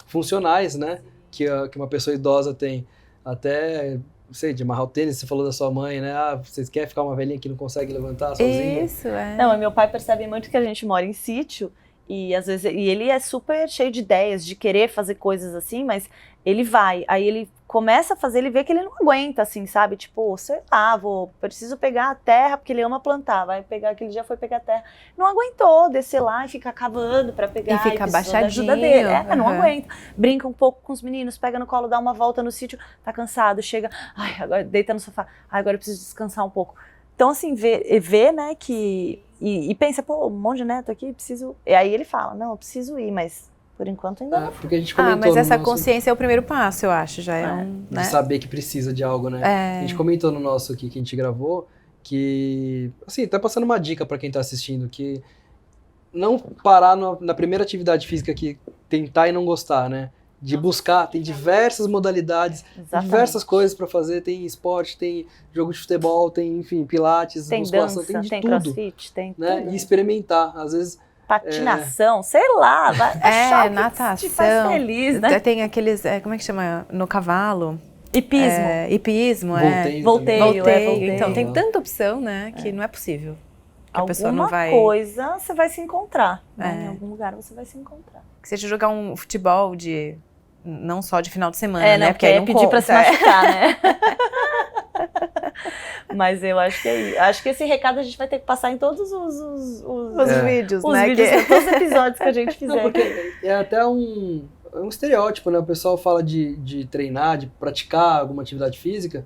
funcionais, né? Que uma pessoa idosa tem. Até, não sei, de amarrar o tênis, você falou da sua mãe, né? Vocês querem ficar uma velhinha que não consegue levantar sozinha? Isso, Não, mas meu pai percebe muito que a gente mora em sítio e às vezes ele é super cheio de ideias, de querer fazer coisas assim, mas ele vai, aí ele começa a fazer, ele vê que ele não aguenta, assim, sabe? Tipo, sei lá, preciso pegar a terra, porque ele ama plantar, vai pegar, aquele dia foi pegar a terra. Não aguentou descer lá e ficar cavando pra pegar. E fica abaixadinho. Da ajuda dele. Não aguenta. Brinca um pouco com os meninos, pega no colo, dá uma volta no sítio, tá cansado, chega, agora deita no sofá, agora eu preciso descansar um pouco. Então, assim, vê, né, que... E pensa, um monte de neto aqui, preciso... E aí ele fala, não, eu preciso ir, mas... Por enquanto ainda não. Porque a gente comentou mas essa consciência é o primeiro passo, eu acho, já de saber que precisa de algo, né? A gente comentou no nosso aqui que a gente gravou que, assim, tá passando uma dica pra quem tá assistindo, que não parar na primeira atividade física que tentar e não gostar, né? De buscar, tem diversas modalidades, diversas coisas pra fazer, tem esporte, tem jogo de futebol, tem, enfim, pilates, tem musculação, dança, tem de tem tudo. Crossfit, tem né? tudo. E experimentar, às vezes... Patinação, sei lá, vai achar natação, que te faz feliz, né? Tem aqueles, como é que chama? No cavalo. Hipismo. Hipismo, Volteio. Então tem tanta opção, né, que não é possível. Que a pessoa não vai... coisa você vai se encontrar, né? Em algum lugar você vai se encontrar. Que seja jogar um futebol não só de final de semana, né? Porque aí pedir pra se machucar, né? Mas eu acho que é isso. Acho que esse recado a gente vai ter que passar em todos os vídeos, os né? vídeos, todos os episódios que a gente fizer. Não, porque é até um estereótipo, né? O pessoal fala de treinar, de praticar alguma atividade física.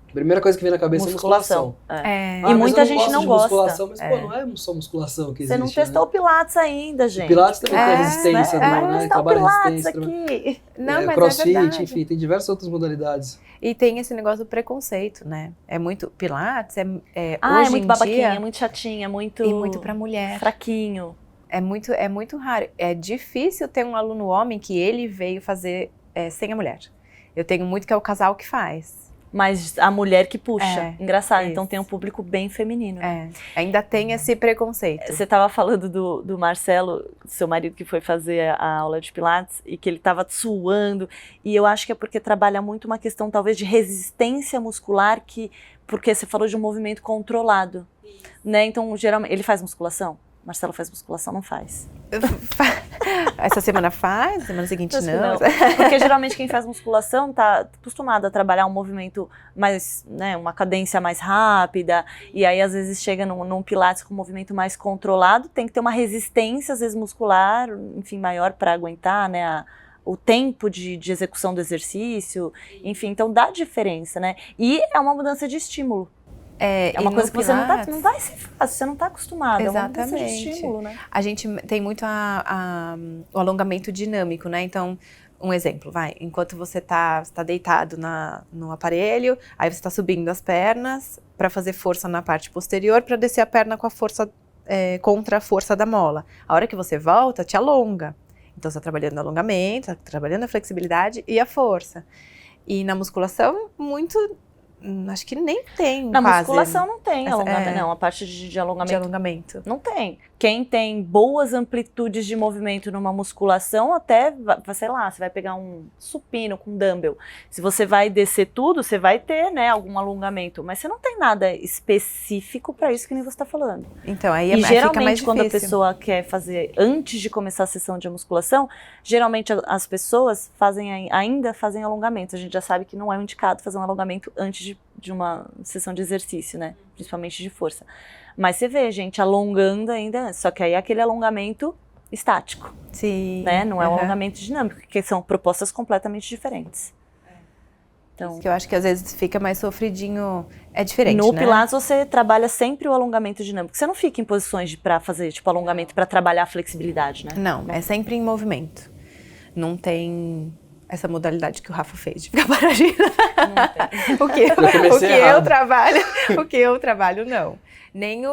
A primeira coisa que vem na cabeça é musculação. É. É. E Mas muita eu gente não de gosta. musculação, mas pô, não é só musculação que existe. Você não testou o Pilates ainda, gente. O Pilates também tem resistência, né? né? Vamos testar o Trabalha Pilates resistência. aqui. Não, mas CrossFit, é verdade. enfim, tem diversas outras modalidades. E tem esse negócio do preconceito, né? É muito Pilates, É hoje muito em babaquinha, dia, é muito chatinha, é muito... e muito pra mulher. fraquinho. É muito raro. É difícil ter um aluno homem que ele veio fazer sem a mulher. Eu tenho muito que é o casal que faz. Mas a mulher que puxa. Engraçado, isso. então tem um público bem feminino. Ainda tem esse preconceito. Você estava falando do Marcelo, seu marido que foi fazer a aula de Pilates, e que ele estava suando, e eu acho que é porque trabalha muito uma questão talvez de resistência muscular, porque você falou de um movimento controlado, né? Então, geralmente, ele faz musculação? Marcelo faz musculação? Não faz. Essa semana faz, semana seguinte não. Porque geralmente quem faz musculação tá acostumado a trabalhar um movimento mais, né, uma cadência mais rápida, e aí às vezes chega num Pilates com um movimento mais controlado, tem que ter uma resistência às vezes muscular, enfim, maior para aguentar, né, o tempo de execução do exercício, enfim, então dá diferença, né, e é uma mudança de estímulo. É uma coisa que você não vai ser fácil, você não está acostumado. Exatamente. É uma mudança de estímulo, né? A gente tem muito o alongamento dinâmico, né? Então, um exemplo, enquanto você tá deitado no aparelho, aí você está subindo as pernas para fazer força na parte posterior, para descer a perna com a força contra a força da mola. A hora que você volta, te alonga. Então, você está trabalhando o alongamento, está trabalhando a flexibilidade e a força. E na musculação, acho que nem tem na quase. musculação não tem alongamento, não. A parte de alongamento. De alongamento. Não tem. Quem tem boas amplitudes de movimento numa musculação, até, sei lá, você vai pegar um supino com dumbbell. Se você vai descer tudo, você vai ter, né, algum alongamento. Mas você não tem nada específico para isso que nem você está falando. Então, aí e geralmente, fica mais quando a difícil. pessoa quer fazer, antes de começar a sessão de musculação, geralmente as pessoas ainda fazem alongamento. A gente já sabe que não é indicado fazer um alongamento antes de uma sessão de exercício, né? Principalmente de força. Mas você vê gente alongando ainda, só que aí é aquele alongamento estático. Sim. Né? Não é um alongamento dinâmico, que são propostas completamente diferentes. Então, que eu acho que às vezes fica mais sofridinho, é diferente, no né? Pilates você trabalha sempre o alongamento dinâmico. Você não fica em posições para fazer tipo alongamento para trabalhar a flexibilidade, né? Não, é sempre em movimento. Não tem essa modalidade que o Rafa fez de ficar paradinho. O que eu trabalho, não. Nem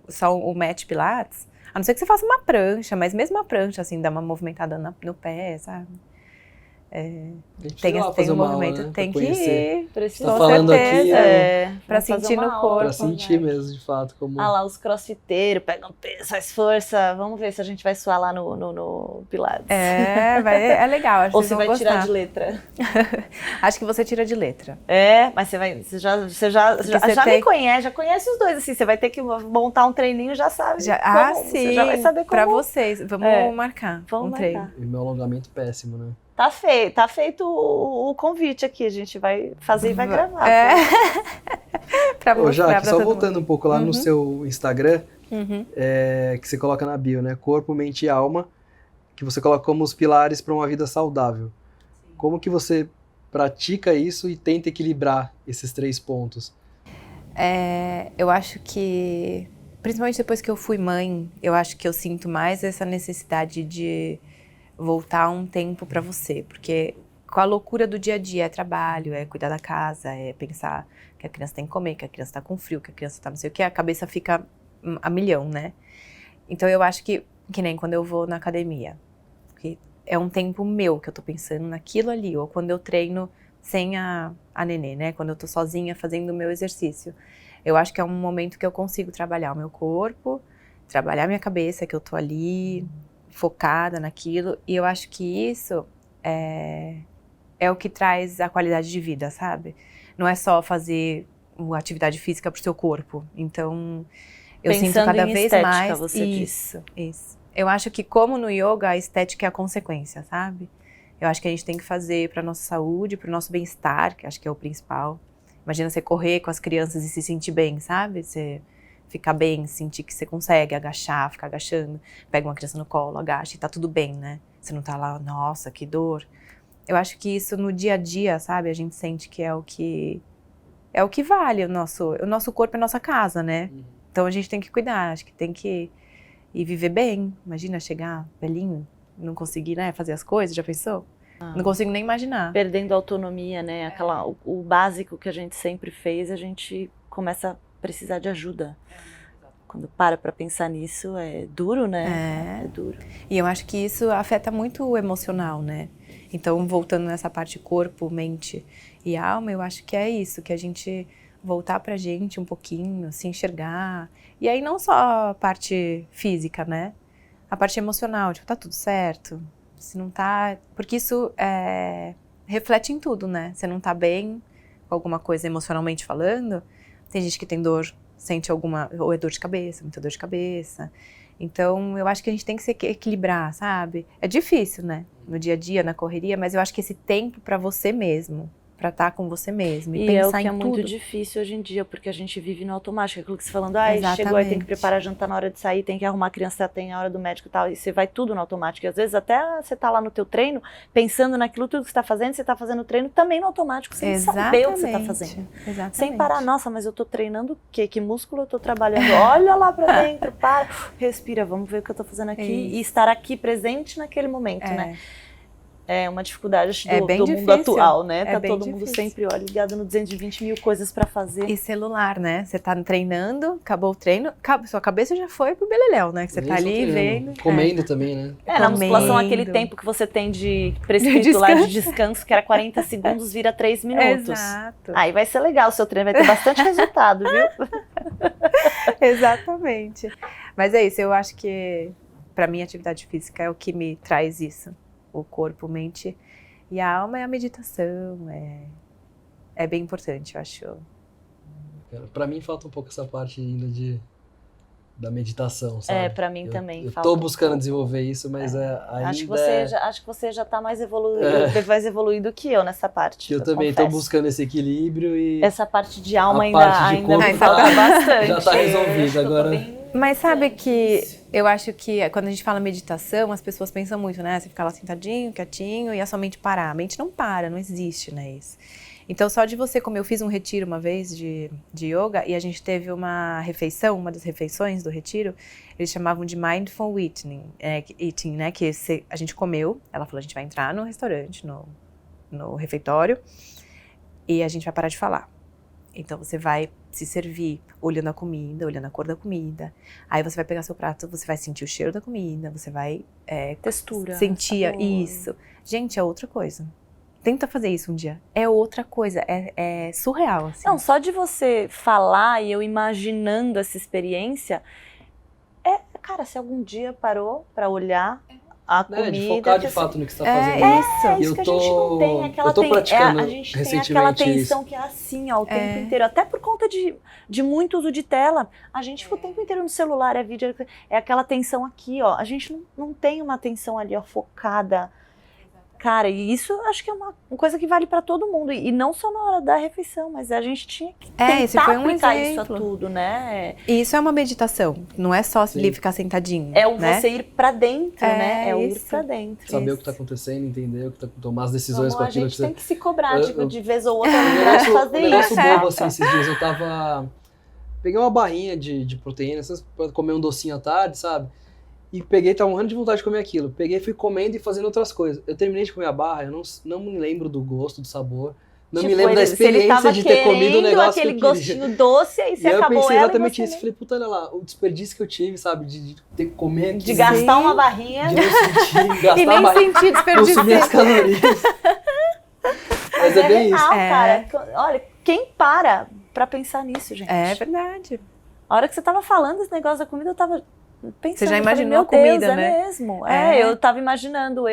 só o Mat Pilates, a não ser que você faça uma prancha, mas mesmo a prancha, assim, dá uma movimentada no pé, sabe? Tem um movimento, né, tem que ir. Precisa. Tá falando certeza. aqui, pra sentir no corpo. Pra sentir mesmo, de fato. Como... lá, os crossfiteiros pegam peso, faz força. Vamos ver se a gente vai suar lá no Pilates. É legal. Acho Ou que você vocês vão vai tirar gostar. de letra. Acho que você tira de letra. Mas você já me conhece, já conhece os dois, assim, você vai ter que montar um treininho, já sabe. Sim. Você já vai saber como. Pra vocês, vamos marcar treino. E meu alongamento péssimo, né? Tá feito o convite aqui, a gente vai fazer e vai gravar. Pra Ô, Jaque, só todo voltando mundo. um pouco lá no seu Instagram, que você coloca na bio, né? Corpo, mente e alma, que você coloca como os pilares para uma vida saudável. Sim. Como que você pratica isso e tenta equilibrar esses 3 pontos? Eu acho que, principalmente depois que eu fui mãe, eu acho que eu sinto mais essa necessidade de voltar um tempo para você, porque com a loucura do dia a dia, é trabalho, é cuidar da casa, é pensar que a criança tem que comer, que a criança tá com frio, que a criança tá não sei o que, a cabeça fica a milhão, né? Então eu acho que nem quando eu vou na academia, porque é um tempo meu que eu tô pensando naquilo ali, ou quando eu treino sem a nenê, né? Quando eu tô sozinha fazendo o meu exercício. Eu acho que é um momento que eu consigo trabalhar o meu corpo, trabalhar a minha cabeça, que eu tô ali focada naquilo, e eu acho que isso é o que traz a qualidade de vida, sabe? Não é só fazer uma atividade física pro seu corpo. Então, eu sinto cada vez mais isso. Eu acho que como no yoga, a estética é a consequência, sabe? Eu acho que a gente tem que fazer pra nossa saúde, pro nosso bem-estar, que acho que é o principal. Imagina você correr com as crianças e se sentir bem, sabe? Você ficar bem, sentir que você consegue agachar, ficar agachando, pega uma criança no colo, agacha e tá tudo bem, né? Você não tá lá, nossa, que dor. Eu acho que isso no dia a dia, sabe? A gente sente que é o que vale o nosso corpo é a nossa casa, né? Então a gente tem que cuidar, acho que tem que ir viver bem. Imagina chegar velhinho, não conseguir, né, fazer as coisas, já pensou? Não consigo nem imaginar. Perdendo a autonomia, né? O básico que a gente sempre fez, a gente começa a precisar de ajuda. Quando para pensar nisso, é duro, né? É duro. E eu acho que isso afeta muito o emocional, né? Então, voltando nessa parte corpo, mente e alma, eu acho que é isso, que a gente voltar pra gente um pouquinho, se enxergar. E aí não só a parte física, né? A parte emocional, tipo, tá tudo certo? Se não tá... Porque isso reflete em tudo, né? Você não tá bem com alguma coisa emocionalmente falando, tem gente que tem dor, sente alguma... Ou é dor de cabeça, muita dor de cabeça. Então, eu acho que a gente tem que se equilibrar, sabe? É difícil, né? No dia a dia, na correria, mas eu acho que esse tempo pra você mesmo, pra estar com você mesmo e pensar em tudo. E é o que é muito difícil hoje em dia, porque a gente vive no automático. Aquilo que você falando, chegou, aí tem que preparar jantar na hora de sair, tem que arrumar a criança, tem a hora do médico e tal, e você vai tudo no automático. E às vezes até você tá lá no teu treino, pensando naquilo tudo que você tá fazendo, você tá fazendo o treino também no automático, sem saber o que você tá fazendo. Exatamente. Sem parar, nossa, mas eu tô treinando o quê? Que músculo eu tô trabalhando? Olha lá pra dentro, para, respira, vamos ver o que eu tô fazendo aqui. E estar aqui presente naquele momento, né? É uma dificuldade do mundo atual, né? Tá todo mundo sempre, ligado no 220 mil coisas pra fazer. E celular, né? Você tá treinando, acabou o treino, sua cabeça já foi pro beleléu, né? Que você tá ali vendo. Comendo também, né? Na musculação, aquele tempo que você tem de prescrito lá de descanso, que era 40 segundos, vira 3 minutos. Exato. Aí vai ser legal o seu treino, vai ter bastante resultado, viu? Exatamente. Mas é isso, eu acho que pra mim a atividade física é o que me traz isso. O corpo, mente e a alma é a meditação, é bem importante, eu acho. Pra mim falta um pouco essa parte ainda da meditação, sabe? Pra mim também eu falta. Tô buscando desenvolver isso, mas ainda... Acho que você já tá mais evoluído que eu nessa parte. Eu também tô buscando esse equilíbrio e... Essa parte de alma ainda me falta bastante. Já tá resolvido agora. Mas sabe que eu acho que quando a gente fala meditação, as pessoas pensam muito, né? Você fica lá sentadinho, quietinho e a sua mente parar. A mente não para, não existe, né? Isso. Então, só de você comer, eu fiz um retiro uma vez de yoga e a gente teve uma refeição, uma das refeições do retiro, eles chamavam de Mindful Eating, né? Que a gente comeu, ela falou, a gente vai entrar no restaurante, no refeitório e a gente vai parar de falar. Então, você vai se servir olhando a comida, olhando a cor da comida. Aí você vai pegar seu prato, você vai sentir o cheiro da comida, você vai textura, sentir sabor. Isso. Gente, é outra coisa. Tenta fazer isso um dia. É outra coisa, é surreal, assim. Não, só de você falar e eu imaginando essa experiência, cara, se algum dia parou pra olhar a comida... de focar de fato no que você tá fazendo. Isso que a gente não tem. Eu tô praticando a gente tem recentemente aquela tensão isso. que é assim, ó, o tempo inteiro. Até por conta de muito uso de tela. A gente fica o tempo inteiro no celular, é vídeo, é aquela tensão aqui, ó. A gente não tem uma tensão ali, ó, focada. Cara, e isso acho que é uma coisa que vale pra todo mundo. E não só na hora da refeição, mas a gente tinha que tentar aplicar isso a tudo, né? E isso é uma meditação. Não é só ficar sentadinho. É né? você ir pra dentro, né? É o ir pra dentro. Saber o que tá acontecendo, entender o que tomar as decisões com aquilo. A gente tem que se cobrar de vez ou outra lembrar de fazer isso. Um negócio bobo, assim, esses dias eu peguei uma barrinha de proteína, pra comer um docinho à tarde, sabe? E tava morrendo de vontade de comer aquilo. Peguei, fui comendo e fazendo outras coisas. Eu terminei de comer a barra, eu não me lembro do gosto, do sabor. Não me lembro da experiência de ter comido o negócio aquele que eu gostinho doce, aí você acabou eu pensei ela exatamente isso. Falei, puta, olha lá, o desperdício que eu tive, sabe? De ter que comer aquilo. De gastar uma barrinha. De não sentir, gastar e nem sentir desperdício. Consumir as calorias. Mas é bem real, isso. Cara. Olha, quem para pra pensar nisso, gente? É verdade. A hora que você tava falando esse negócio da comida, eu tava... pensando, você já imaginou a comida, comida, né? É mesmo. Eu tava imaginando.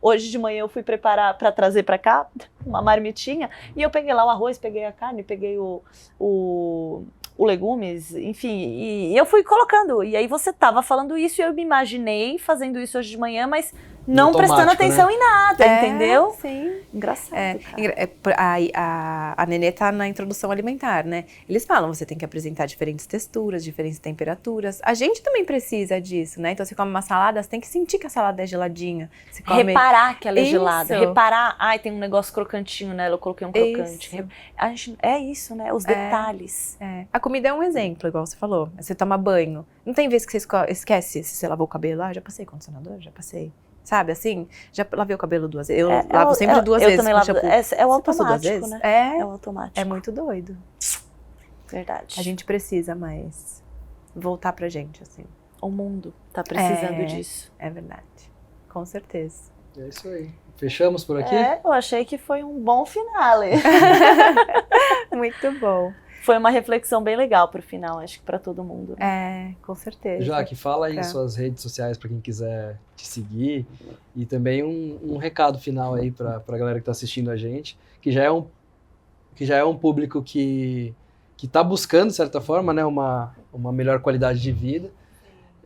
Hoje de manhã eu fui preparar pra trazer pra cá uma marmitinha e eu peguei lá o arroz, peguei a carne, peguei o legumes, enfim, e eu fui colocando. E aí você tava falando isso e eu me imaginei fazendo isso hoje de manhã, mas não prestando atenção, né, em nada, entendeu? Sim. Engraçado, A Nenê tá na introdução alimentar, né? Eles falam, você tem que apresentar diferentes texturas, diferentes temperaturas. A gente também precisa disso, né? Então, você come uma salada, você tem que sentir que a salada é geladinha. Você come... Reparar que ela é gelada. Reparar, tem um negócio crocantinho nela, eu coloquei um crocante. É isso, né? Os detalhes. A comida é um exemplo, igual você falou. Você toma banho. Não tem vez que você esquece se você lavou o cabelo. Já passei condicionador, já passei. Sabe, assim, já lavei o cabelo 2 vezes. Eu lavo sempre 2 vezes. Eu também lavo. É o automático, né? É o automático. É muito doido. Verdade. A gente precisa mais voltar pra gente, assim. O mundo tá precisando disso. É verdade. Com certeza. É isso aí. Fechamos por aqui? Eu achei que foi um bom finale. Muito bom. Foi uma reflexão bem legal pro final, acho que pra todo mundo. Né? Com certeza. Jaque, fala aí suas redes sociais para quem quiser te seguir e também um recado final aí pra galera que tá assistindo a gente, que já é um público que tá buscando, de certa forma, né, uma melhor qualidade de vida.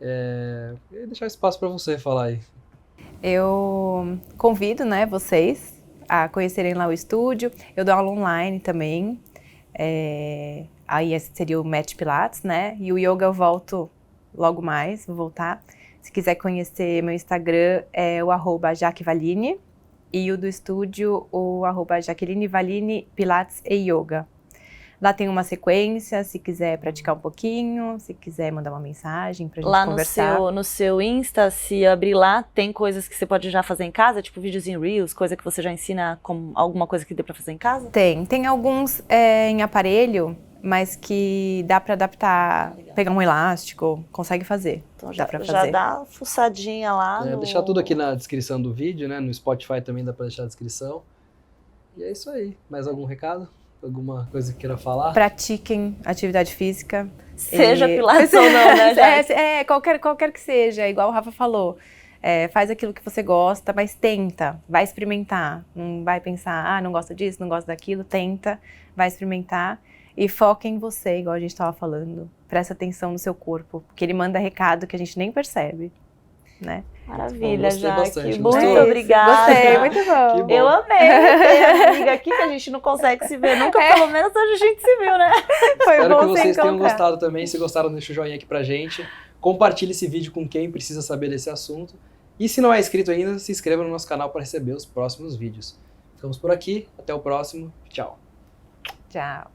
E deixar espaço para você falar aí. Eu convido, né, vocês a conhecerem lá o estúdio. Eu dou aula online também. Aí esse seria o Match Pilates, né? E o yoga eu volto logo mais, vou voltar. Se quiser conhecer meu Instagram é o @JaqueValine e o do estúdio o @JaquelineValine Pilates e Yoga. Lá tem uma sequência, se quiser praticar um pouquinho, se quiser mandar uma mensagem pra gente conversar. Lá no seu Insta, se abrir lá, tem coisas que você pode já fazer em casa, tipo vídeos em Reels, coisa que você já ensina, como alguma coisa que dê pra fazer em casa? Tem alguns em aparelho, mas que dá pra adaptar, pegar um elástico, consegue fazer. Então dá pra fazer. Já dá uma fuçadinha lá. Deixar tudo aqui na descrição do vídeo, né? No Spotify também dá pra deixar a descrição. E é isso aí. Mais algum recado? Alguma coisa que queira falar? Pratiquem atividade física. Seja pilates ou não, né? Qualquer que seja, igual o Rafa falou. Faz aquilo que você gosta, mas tenta, vai experimentar. Não vai pensar, não gosto disso, não gosto daquilo. Tenta, vai experimentar e foca em você, igual a gente estava falando. Presta atenção no seu corpo, porque ele manda recado que a gente nem percebe, né? Maravilha, Jaque. Muito obrigada. Gostei, muito bom. Eu amei ter a amiga aqui, que a gente não consegue se ver nunca, pelo menos hoje a gente se viu, né? Foi Espero bom que vocês tenham encontrar. gostado também. Se gostaram, deixa o joinha aqui pra gente. Compartilhe esse vídeo com quem precisa saber desse assunto. E se não é inscrito ainda, se inscreva no nosso canal para receber os próximos vídeos. Ficamos por aqui, até o próximo. Tchau. Tchau.